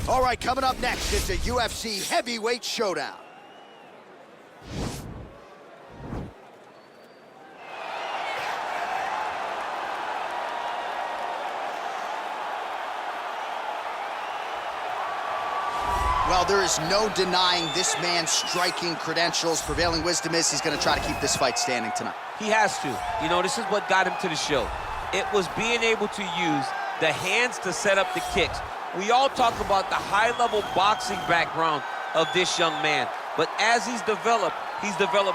All right, coming up next, it's a UFC heavyweight showdown. Well, there is no denying this man's striking credentials. Prevailing wisdom is he's going to try to keep this fight standing tonight. He has to. You know, this is what got him to the show. It was being able to use the hands to set up the kicks. We all talk about the high-level boxing background of this young man, but as he's developed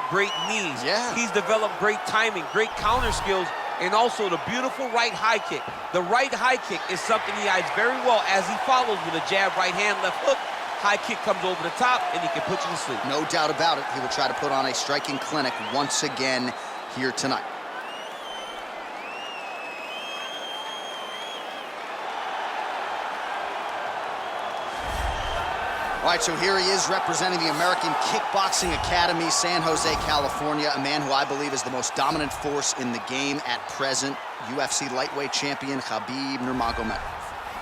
great knees. Yeah. He's developed great timing, great counter skills, and also the beautiful right high kick. The right high kick is something he hides very well as he follows with a jab, right hand, left hook. High kick comes over the top, and he can put you to sleep. No doubt about it. He will try to put on a striking clinic once again here tonight. All right, so here he is representing the American Kickboxing Academy, San Jose, California, a man who I believe is the most dominant force in the game at present, UFC lightweight champion Khabib Nurmagomedov.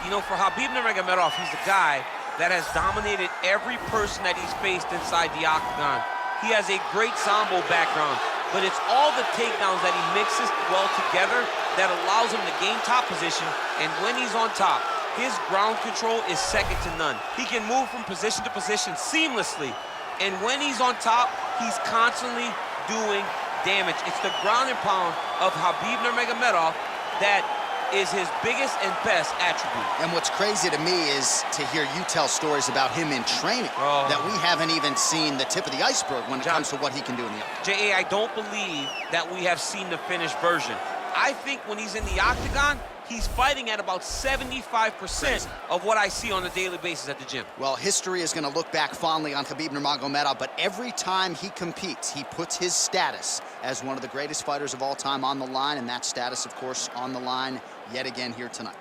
You know, for Khabib Nurmagomedov, he's the guy that has dominated every person that he's faced inside the octagon. He has a great sambo background, but it's all the takedowns that he mixes well together that allows him to gain top position, and when he's on top, his ground control is second to none. He can move from position to position seamlessly, and when he's on top, he's constantly doing damage. It's the ground and pound of Khabib Nurmagomedov that is his biggest and best attribute. And what's crazy to me is to hear you tell stories about him in training that we haven't even seen the tip of the iceberg when it comes to what he can do in the octagon. J.A., I don't believe that we have seen the finished version. I think when he's in the octagon, he's fighting at about 75% of what I see on a daily basis at the gym. Well, history is going to look back fondly on Khabib Nurmagomedov, but every time he competes, he puts his status as one of the greatest fighters of all time on the line, and that status, of course, on the line yet again here tonight.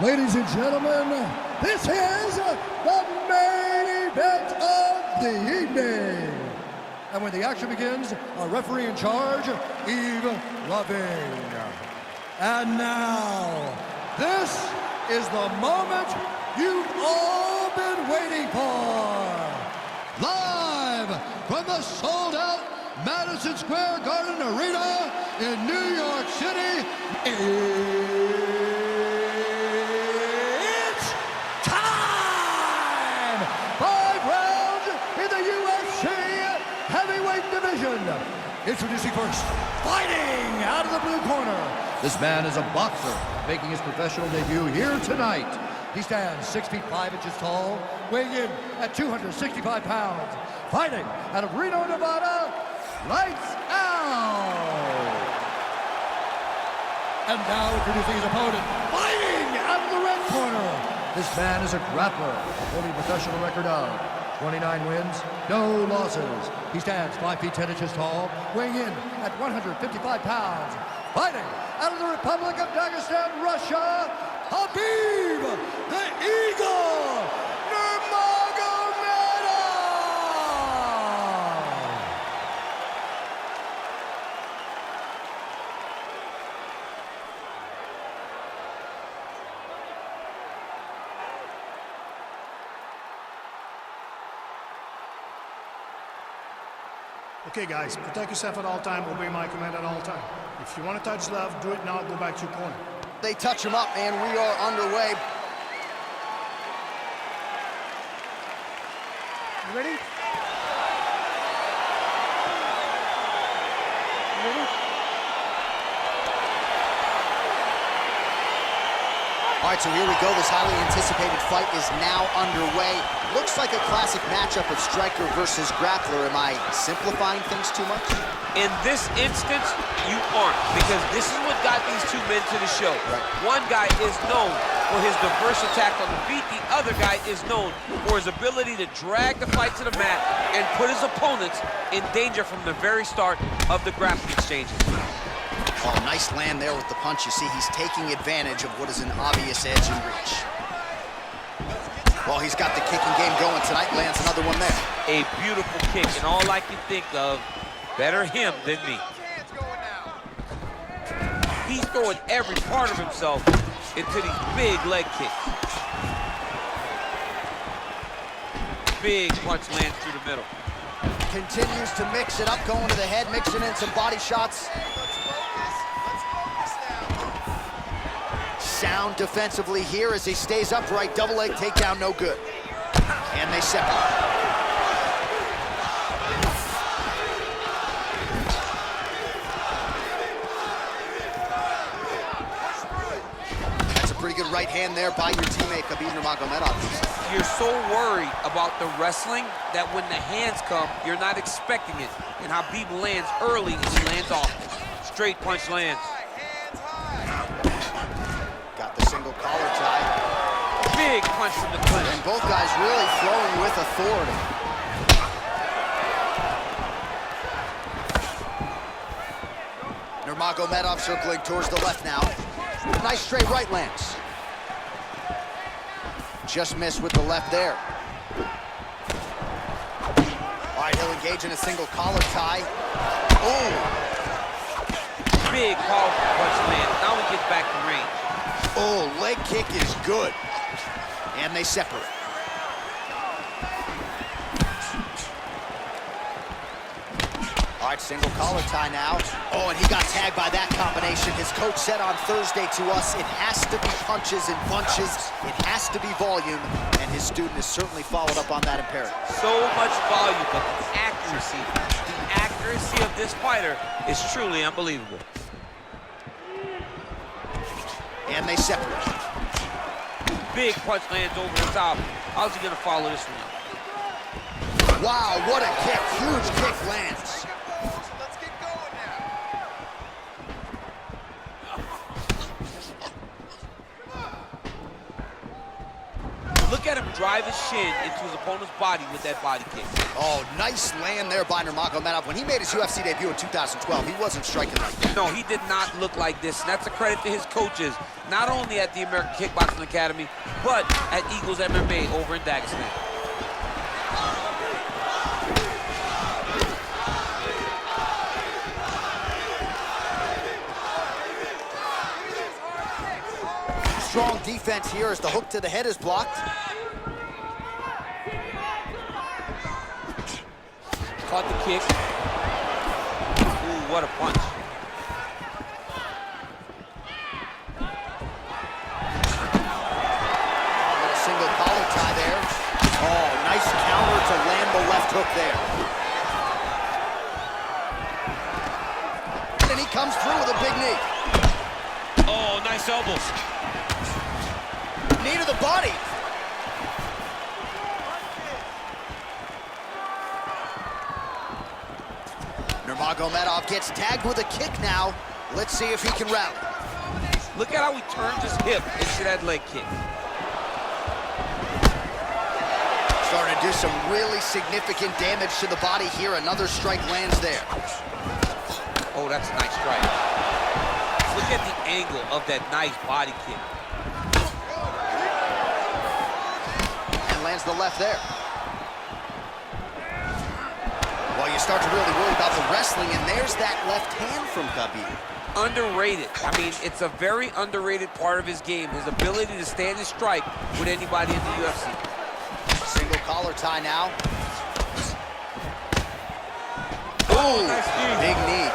Ladies and gentlemen, this is the main event of the evening. And when the action begins, our referee in charge, Yves Loving. And now, this is the moment you've all been waiting for. Live from the sold-out Madison Square Garden Arena in New York City, it's time! 5 rounds in the UFC heavyweight division. Introducing first, fighting out of the blue corner. This man is a boxer, making his professional debut here tonight. He stands 6 feet 5 inches tall, weighing in at 265 pounds. Fighting out of Reno, Nevada, lights out! And now introducing his opponent, fighting out of the red corner. This man is a grappler, holding a professional record of 29 wins, no losses. He stands 5 feet 10 inches tall, weighing in at 155 pounds. Fighting out of the Republic of Dagestan, Russia, Khabib the Eagle Nurmagomedov! Okay, guys, protect yourself at all time, obey my command at all time. If you want to touch love, do it now, go back to your corner. They touch him up, and we are underway. You ready? You ready? All right, so here we go. This highly anticipated fight is now underway. Looks like a classic matchup of striker versus grappler. Am I simplifying things too much? In this instance, you aren't, because this is what got these two men to the show. Right. One guy is known for his diverse attack on the feet. The other guy is known for his ability to drag the fight to the mat and put his opponents in danger from the very start of the grappling exchanges. Oh, nice land there with the punch. You see, he's taking advantage of what is an obvious edge and reach. Well, he's got the kicking game going tonight. Lands another one there. A beautiful kick, and all I can think of, better him than me. He's throwing every part of himself into these big leg kicks. Big punch lands through the middle. Continues to mix it up, going to the head, mixing in some body shots. Sound defensively here as he stays upright. Double leg takedown, no good. And they separate. Pretty good right hand there by your teammate, Khabib Nurmagomedov. You're so worried about the wrestling that when the hands come, you're not expecting it. And Khabib lands early and he lands off. Straight punch lands. Got the single collar tie. Big punch from the clinch. And both guys really throwing with authority. Nurmagomedov circling towards the left now. Nice straight right lands. Just missed with the left there. All right, he'll engage in a single collar tie. Oh! Big powerful punch lands. Now he gets back to range. Oh, leg kick is good. And they separate. All right, single collar tie now. Oh, and he got tagged by that combination. His coach said on Thursday to us, it has to be punches and bunches. It has to be volume, and his student has certainly followed up on that imperative. So much volume, but the accuracy of this fighter is truly unbelievable. And they separate. Big punch lands over the top. How's he gonna follow this one up? Wow, what a kick. Huge kick lands. Look at him drive his shin into his opponent's body with that body kick. Oh, nice land there by Nurmagomedov. When he made his UFC debut in 2012, he wasn't striking like that. No, he did not look like this, and that's a credit to his coaches, not only at the American Kickboxing Academy, but at Eagles MMA over in Dagestan. Strong defense here as the hook to the head is blocked. Caught the kick. Ooh, what a punch. A single collar tie there. Oh, nice counter to land the left hook there. And he comes through with a big knee. Oh, nice elbows. Knee to the body. Nurmagomedov gets tagged with a kick now. Let's see if he can rally. Look at how he turns his hip into that leg kick. Starting to do some really significant damage to the body here. Another strike lands there. Oh, that's a nice strike. Look at the angle of that nice body kick. Lands the left there. Well, you start to really worry about the wrestling, and there's that left hand from Khabib. Underrated. I mean, it's a very underrated part of his game, his ability to stand and strike with anybody in the UFC. Single collar tie now. Oh, nice knee. Big knee.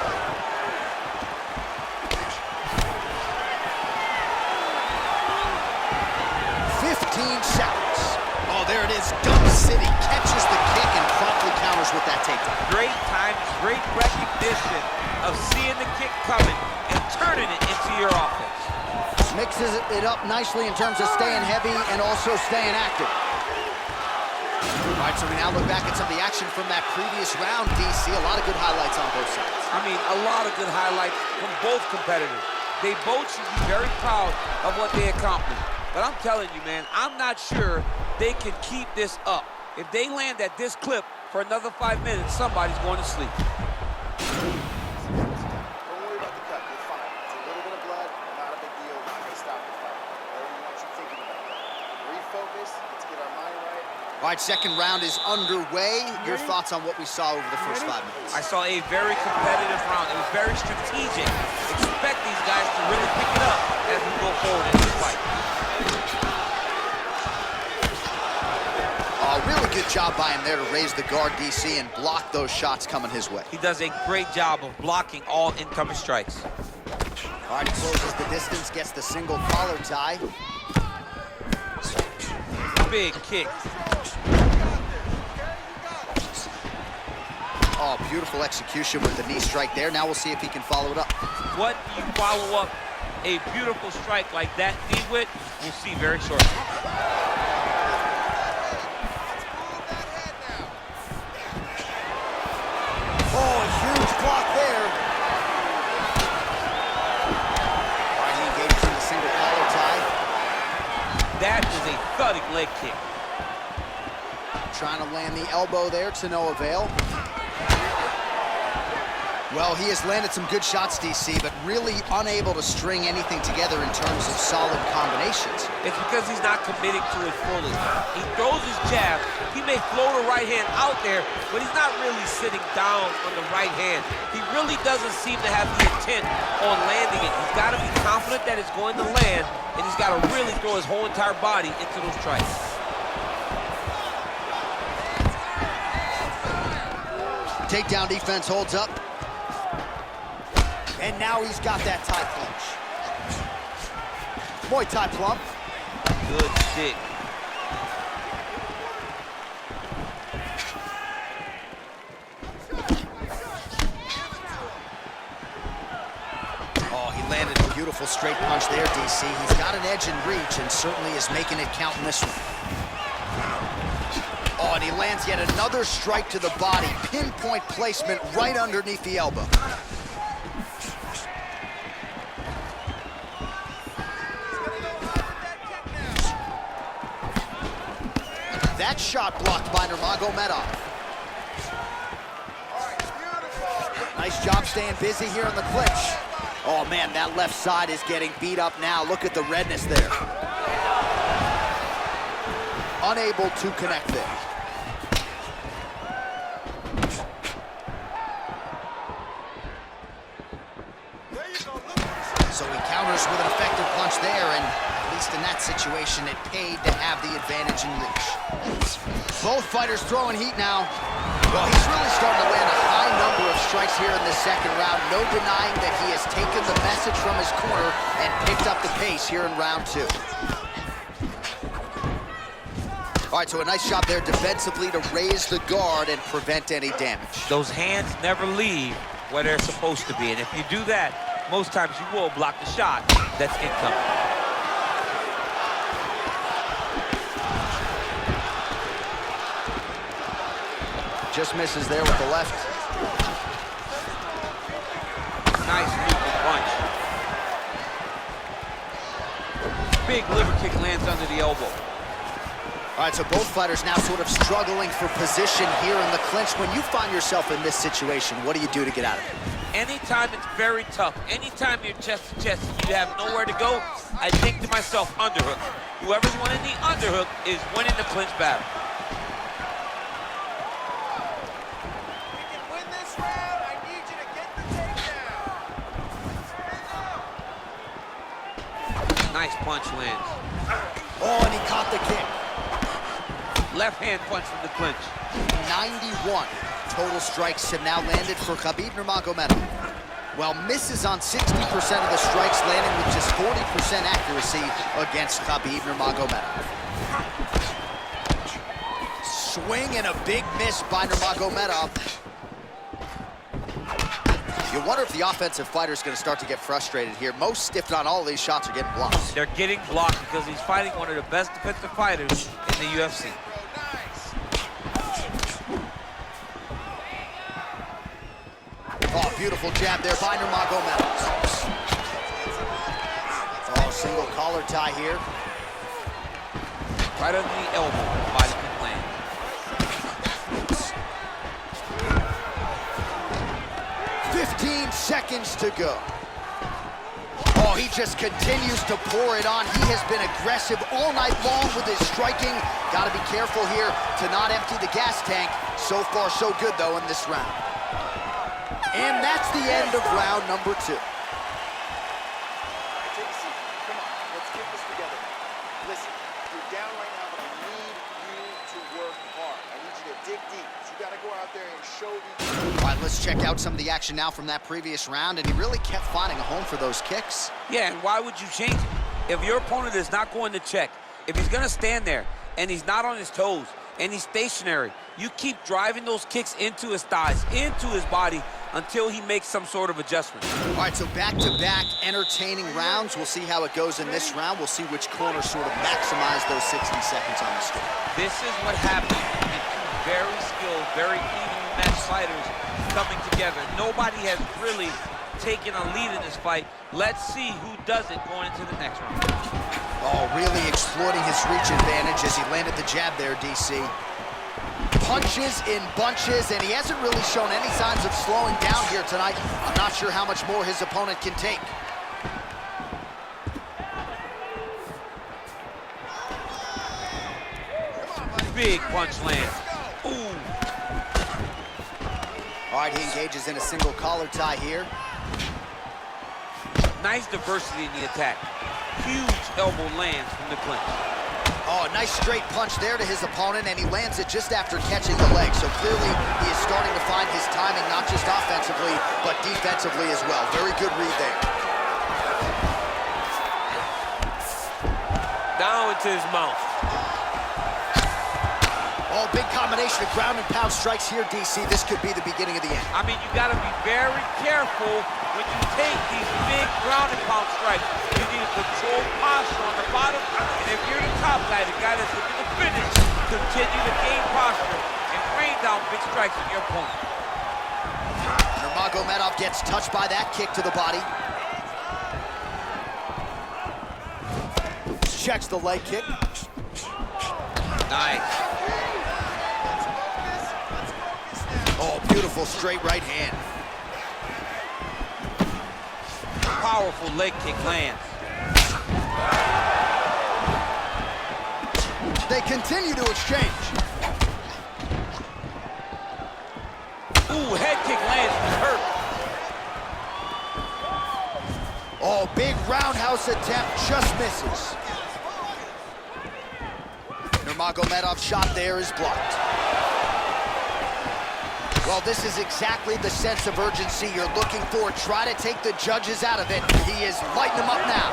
There it is, Dump City catches the kick and promptly counters with that takedown. Great time, great recognition of seeing the kick coming and turning it into your offense. Mixes it up nicely in terms of staying heavy and also staying active. All right, so we now look back at some of the action from that previous round, DC. A lot of good highlights on both sides. I mean, a lot of good highlights from both competitors. They both should be very proud of what they accomplished. But I'm telling you, man, I'm not sure they can keep this up. If they land at this clip for another 5 minutes, somebody's going to sleep. Don't worry about the cut. You're fine. It's a little bit of blood, not a big deal. Not going to stop the fight. Whatever you want you thinking about. Refocus. Let's get our mind right. All right, second round is underway. Your thoughts on what we saw over the first 5 minutes? I saw a very competitive round. It was very strategic. Expect these guys to really pick it up as we go forward in this fight. Oh, Oh, really good job by him there to raise the guard, DC, and block those shots coming his way. He does a great job of blocking all incoming strikes. All right, he closes the distance, gets the single collar tie. Big kick. Oh, beautiful execution with the knee strike there. Now we'll see if he can follow it up. What you follow up a beautiful strike like that knee with, we'll see very shortly. Oh, a huge block there. All right, he engages in the single collar tie. That is a thudding leg kick. Trying to land the elbow there to no avail. Well, he has landed some good shots, DC, but really unable to string anything together in terms of solid combinations. It's because he's not committing to it fully. He throws his jab. He may float a right hand out there, but he's not really sitting down on the right hand. He really doesn't seem to have the intent on landing it. He's got to be confident that it's going to land, and he's got to really throw his whole entire body into those strikes. Takedown defense holds up. And now he's got that Thai punch. Muay Thai plump. Good stick. Oh, he landed a beautiful straight punch there, DC. He's got an edge in reach and certainly is making it count in this one. Oh, and he lands yet another strike to the body. Pinpoint placement right underneath the elbow. That shot blocked by Nurmagomedov. Nice job staying busy here in the clinch. Oh man, that left side is getting beat up now. Look at the redness there. Unable to connect there. So he counters with an effective punch there, and at least in that situation, it paid to have the advantage in reach. Both fighters throwing heat now. Well, he's really starting to land a high number of strikes here in the second round. No denying that he has taken the message from his corner and picked up the pace here in round two. All right, so a nice job there defensively to raise the guard and prevent any damage. Those hands never leave where they're supposed to be, and if you do that, most times you will block the shot that's incoming. Just misses there with the left. Nice movement punch. Big liver kick lands under the elbow. All right, so both fighters now sort of struggling for position here in the clinch. When you find yourself in this situation, what do you do to get out of it? Anytime it's very tough, anytime you're chest to chest, you have nowhere to go, I think to myself, underhook. Whoever's winning the underhook is winning the clinch battle. Nice punch lands. Oh, and he caught the kick. Left hand punch from the clinch. 91 total strikes have now landed for Khabib Nurmagomedov. Well, misses on 60% of the strikes, landing with just 40% accuracy against Khabib Nurmagomedov. Swing and a big miss by Nurmagomedov. You wonder if the offensive fighter is going to start to get frustrated here. Most, if not all of these shots are getting blocked. They're getting blocked because he's fighting one of the best defensive fighters in the UFC. Oh, beautiful jab there by Nurmagomedov. Oh, single collar tie here. Right under the elbow, body can land. 15 seconds to go. Oh, he just continues to pour it on. He has been aggressive all night long with his striking. Got to be careful here to not empty the gas tank. So far, so good, though, in this round. And that's the end of round number two. Take a seat. Come on, let's get this together. Listen, you're down right now, but I need you to to work hard. I need you to dig deep. You got to go out there and show these. All right, let's check out some of the action now from that previous round, and he really kept finding a home for those kicks. Yeah, and why would you change it? If your opponent is not going to check, if he's going to stand there and he's not on his toes and he's stationary, you keep driving those kicks into his thighs, into his body, until he makes some sort of adjustment. All right, so back-to-back entertaining rounds. We'll see how it goes in this round. We'll see which corner sort of maximize those 60 seconds on the score. This is what happens in two very skilled, very evenly matched fighters coming together. Nobody has really taken a lead in this fight. Let's see who does it going into the next round. Oh, really exploiting his reach advantage as he landed the jab there, DC. Punches in bunches, and he hasn't really shown any signs of slowing down here tonight. I'm not sure how much more his opponent can take. Big punch lands. Ooh. All right, he engages in a single collar tie here. Nice diversity in the attack. Huge elbow lands from the clinch. Oh, nice straight punch there to his opponent, and he lands it just after catching the leg. So clearly, he is starting to find his timing, not just offensively, but defensively as well. Very good read there. Down into his mouth. Oh, big combination of ground and pound strikes here, DC. This could be the beginning of the end. I mean, you got to be very careful when you take these big ground and pound strikes. You need to control posture on the bottom, and if you're the top guy, the guy that's looking to finish, continue to gain posture and rain down big strikes on your opponent. Nurmagomedov gets touched by that kick to the body. Checks the leg kick. Nice. Oh, beautiful straight right hand. Powerful leg kick lands. They continue to exchange. Ooh, head kick lands, hurt. Oh, big roundhouse attempt, just misses. Nurmagomedov's shot there is blocked. Well, this is exactly the sense of urgency you're looking for. Try to take the judges out of it. He is lighting them up now.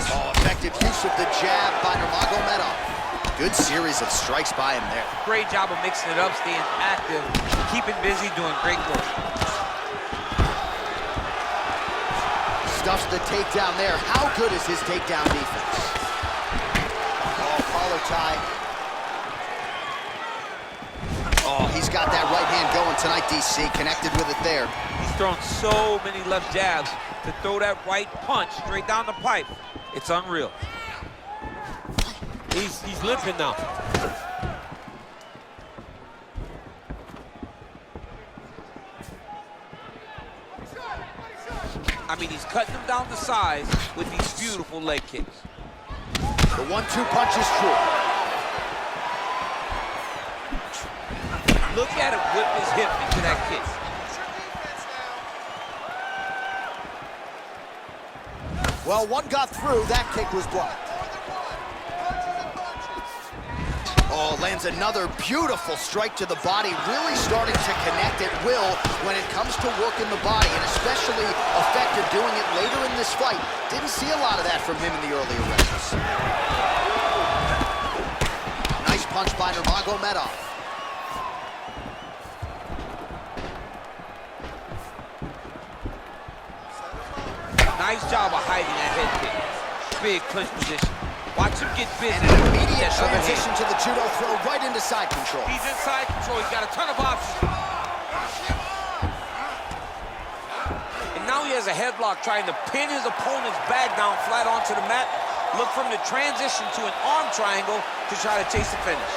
Oh, effective use of the jab by Nurmagomedov. Good series of strikes by him there. Great job of mixing it up, staying active, keeping busy, doing great work. Stuffs the takedown there. How good is his takedown defense? Oh, collar tie. Oh, he's got that right hand going tonight, DC. Connected with it there. He's thrown so many left jabs to throw that right punch straight down the pipe. It's unreal. He's limping now. I mean, he's cutting them down to size with these beautiful leg kicks. The 1-2 punch is true. Look at him whip his hip into that kick. Well, one got through. That kick was blocked. Oh, lands another beautiful strike to the body, really starting to connect at will when it comes to working the body, and especially effective doing it later in this fight. Didn't see a lot of that from him in the earlier rounds. Nice punch by Nurmagomedov. Nice job of hiding that head kick. Big clinch position. Watch him get busy. And an immediate transition to the judo throw right into side control. He's in side control. He's got a ton of options. And now he has a headlock trying to pin his opponent's back down flat onto the mat. Look for him to transition to an arm triangle to try to chase the finish.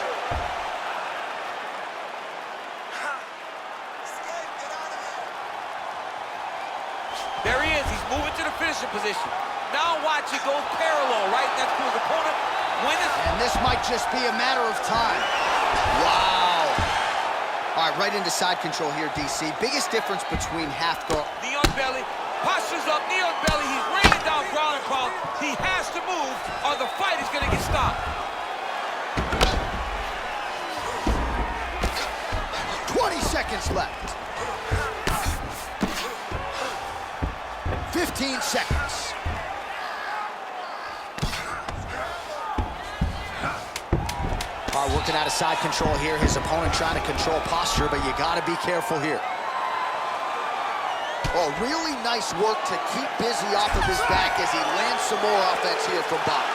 There he is. He's moving to the finishing position. Now watch it go parallel right next to his opponent. Win it. And this might just be a matter of time. Wow. All right, right into side control here, DC. Biggest difference between half guard. Knee on belly. Postures up, knee on belly. He's raining down ground and pound. He has to move or the fight is seconds left. 15 seconds. Working out of side control here. His opponent trying to control posture, but you got to be careful here. Oh, really nice work to keep busy off of his back as he lands some more offense here from Bob.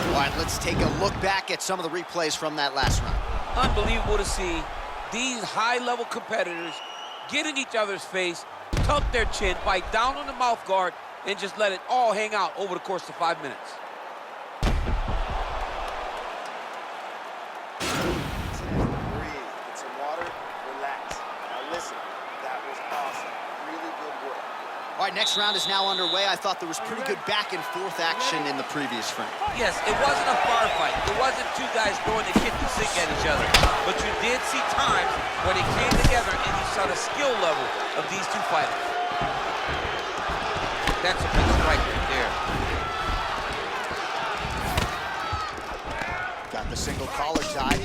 All right, let's take a look back at some of the replays from that last round. Unbelievable to see these high-level competitors get in each other's face, tuck their chin, bite down on the mouth guard, and just let it all hang out over the course of 5 minutes. Breathe, get some water, relax. Now listen, that was awesome. Really good work. All right, next round is now underway. I thought there was pretty good back and forth action in the previous frame. Yes, it wasn't a firefight. It wasn't two guys throwing the kitchen sink at each other. But you did see times where they came together and you saw the skill level of these two fighters. That's a big strike right there. Got the single collar tie.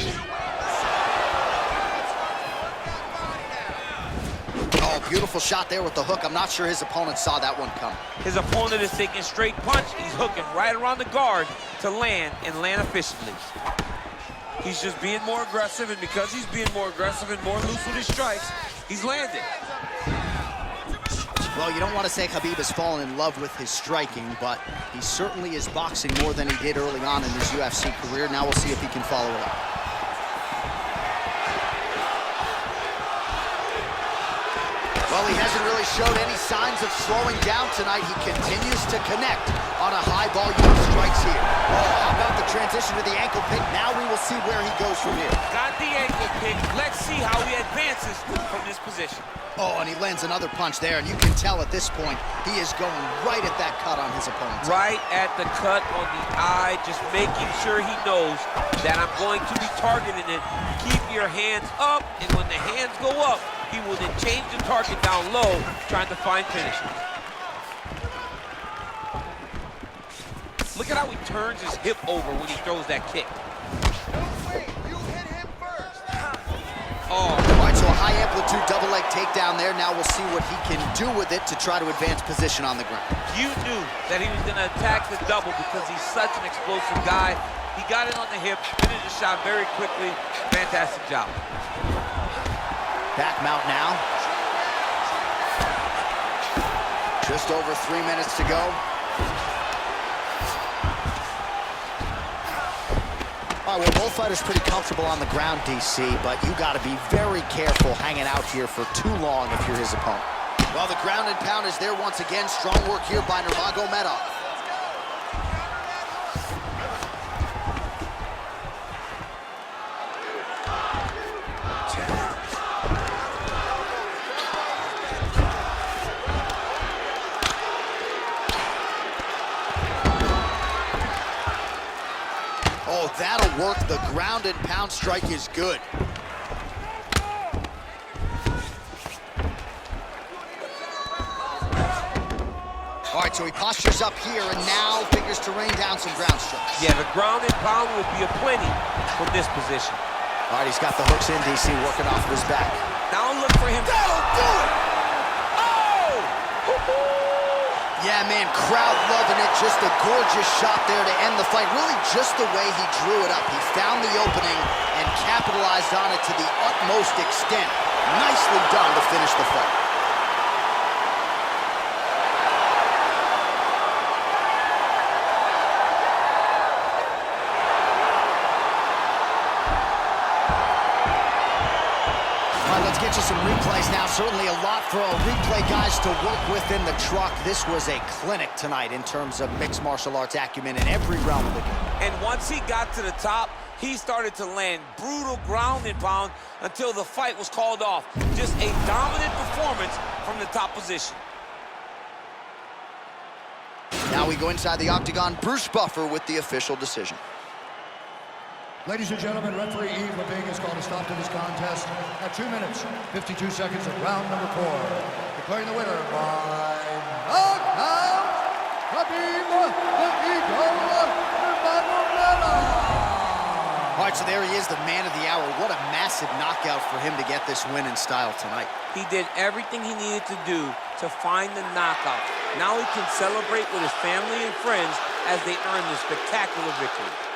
Oh, beautiful shot there with the hook. I'm not sure his opponent saw that one come. His opponent is taking straight punch. He's hooking right around the guard to land and land efficiently. He's just being more aggressive, and because he's being more aggressive and more loose with his strikes, he's landing. Well, you don't want to say Khabib has fallen in love with his striking, but he certainly is boxing more than he did early on in his UFC career. Now we'll see if he can follow it up. Well, he hasn't really showed any signs of slowing down tonight. He continues to connect on a high volume of strikes here. Oh, how about the transition to the ankle pick? Now we will see where he goes from here. Got the ankle pick. Let's see how he advances from this position. Oh, and he lands another punch there, and you can tell at this point he is going right at that cut on his opponent. Right at the cut on the eye, just making sure he knows that I'm going to be targeting it. Keep your hands up, and when the hands go up, he will then change the target down low, trying to find finishes. Look at how he turns his hip over when he throws that kick. Oh, all right, so a high amplitude double leg takedown there. Now we'll see what he can do with it to try to advance position on the ground. You knew that he was gonna attack the double because he's such an explosive guy. He got it on the hip, finished the shot very quickly. Fantastic job. Back mount now. Just over 3 minutes to go. All right, well, both fighters pretty comfortable on the ground, DC, but you got to be very careful hanging out here for too long if you're his opponent. Well, the ground and pound is there once again. Strong work here by Nurmagomedov. Oh, that'll work. The ground and pound strike is good. All right, so he postures up here and now figures to rain down some ground strikes. Yeah, the ground and pound will be aplenty from this position. All right, he's got the hooks in, DC, working off of his back. Now look for him. That'll do it! Oh! Yeah, man, crowd loving it. Just a gorgeous shot there to end the fight. Really just the way he drew it up. He found the opening and capitalized on it to the utmost extent. Nicely done to finish the fight. Get you some replays now. Certainly a lot for replay guys to work with in the truck. This was a clinic tonight in terms of mixed martial arts acumen in every realm of the game. And once he got to the top, he started to land brutal ground and pound until the fight was called off. Just a dominant performance from the top position. Now we go inside the octagon. Bruce Buffer with the official decision. Ladies and gentlemen, referee Yves Leving has called a stop to this contest at 2 minutes, 52 seconds of round number 4. Declaring the winner by knockout, Khabib the Eagle Nurmagomedov. All right, so there he is, the man of the hour. What a massive knockout for him to get this win in style tonight. He did everything he needed to do to find the knockout. Now he can celebrate with his family and friends as they earn this spectacular victory.